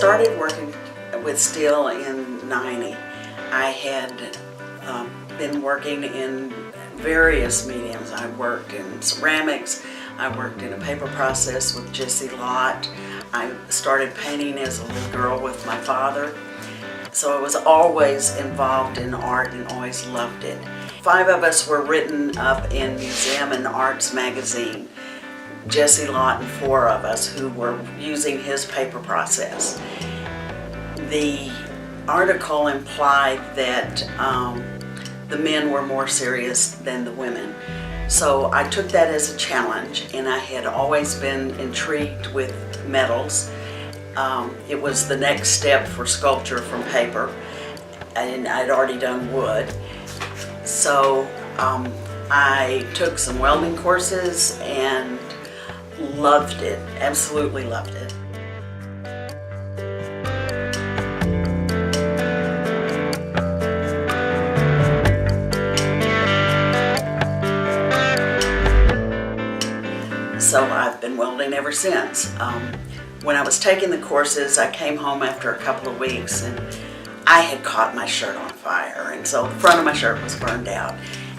started working with steel in '90. I had been working in various mediums. I worked in ceramics, I worked in a paper process with Jesse Lott. I started painting as a little girl with my father. So I was always involved in art and always loved it. 5 of us were written up in Museum and Arts magazine. Jesse Lott and 4 of us who were using his paper process. The article implied that the men were more serious than the women. So I took that as a challenge, and I had always been intrigued with metals. It was the next step for sculpture from paper, and I'd already done wood. So I took some welding courses and loved it, absolutely loved it. So I've been welding ever since. When I was taking the courses, I came home after a couple of weeks and I had caught my shirt on fire, and so the front of my shirt was burned out.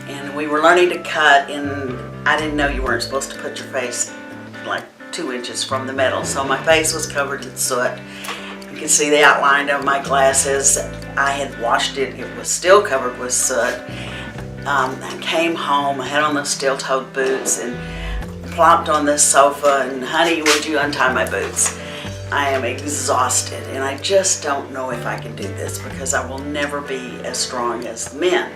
And we were learning to cut, and I didn't know you weren't supposed to put your face like 2 inches from the metal, so my face was covered in soot. You can see the outline of my glasses. I had washed it, it was still covered with soot. I came home, I had on those steel-toed boots and plopped on this sofa, and honey, would you untie my boots? I am exhausted, and I just don't know if I can do this because I will never be as strong as the men.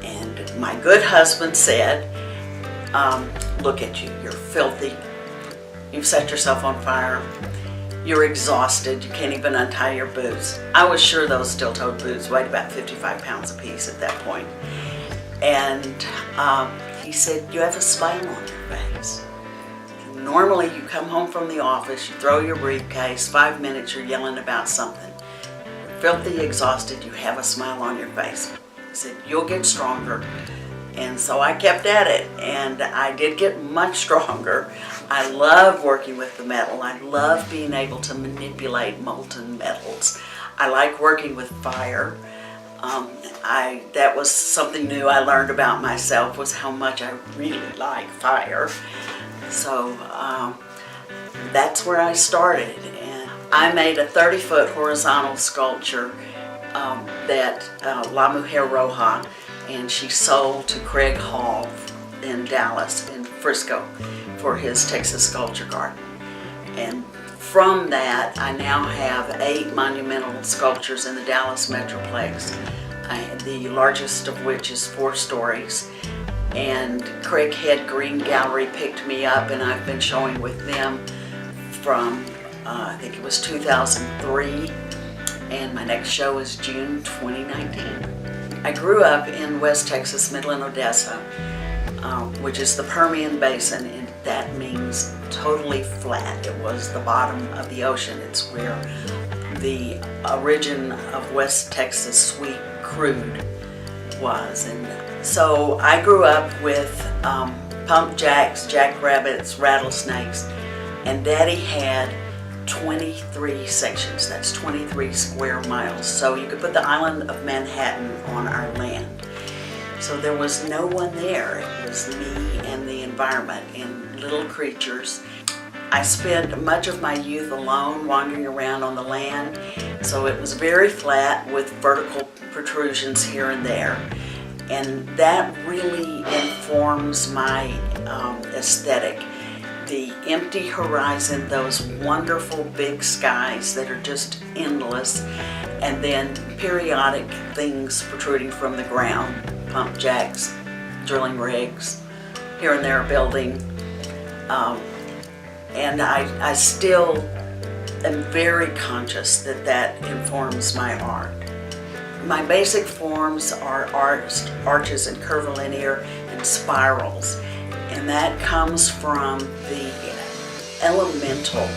And my good husband said, look at you, you're filthy, you've set yourself on fire, you're exhausted, you can't even untie your boots. I was sure those steel-toed boots weighed about 55 pounds a piece at that point. And he said, you have a smile on your face. Normally you come home from the office, you throw your briefcase, 5 minutes you're yelling about something. You're filthy, exhausted, you have a smile on your face. He said, you'll get stronger. And so I kept at it, and I did get much stronger. I love working with the metal. I love being able to manipulate molten metals. I like working with fire. That was something new I learned about myself, was how much I really like fire. So that's where I started, and I made a 30-foot horizontal sculpture that La Mujer Roja, and she sold to Craig Hall in Dallas, in Frisco, for his Texas Sculpture Garden. And from that, I now have 8 monumental sculptures in the Dallas Metroplex, the largest of which is 4 stories. And Craighead Green Gallery picked me up, and I've been showing with them from, I think it was 2003, and my next show is June 2019. I grew up in West Texas, Midland, Odessa, which is the Permian Basin, and that means totally flat. It was the bottom of the ocean. It's where the origin of West Texas sweet crude was. And so I grew up with pump jacks, jackrabbits, rattlesnakes, and Daddy had 23 sections. That's 23 square miles. So you could put the island of Manhattan on our land. So there was no one there. It was me and the environment and little creatures. I spent much of my youth alone wandering around on the land. So it was very flat with vertical protrusions here and there. And that really informs my aesthetic. The empty horizon, those wonderful big skies that are just endless, and then periodic things protruding from the ground, pump jacks, drilling rigs, here and there a building. And I still am very conscious that that informs my art. My basic forms are arches and curvilinear and spirals, and that comes from the elemental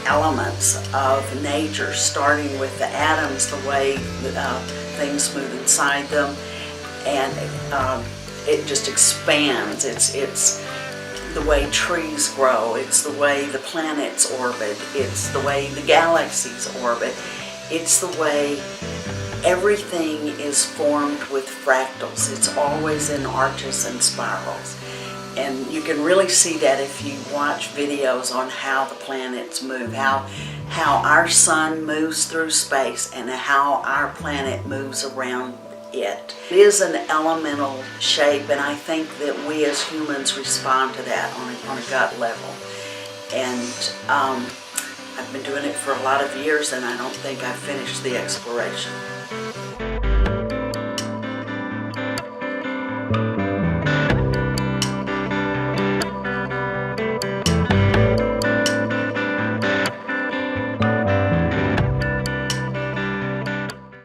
elements of nature, starting with the atoms, the way things move inside them, and it just expands. It's the way trees grow, it's the way the planets orbit, it's the way the galaxies orbit, it's the way everything is formed with fractals. It's always in arches and spirals. And you can really see that if you watch videos on how the planets move, how our sun moves through space and how our planet moves around it. It is an elemental shape, and I think that we as humans respond to that on a gut level. And I've been doing it for a lot of years, and I don't think I've finished the exploration.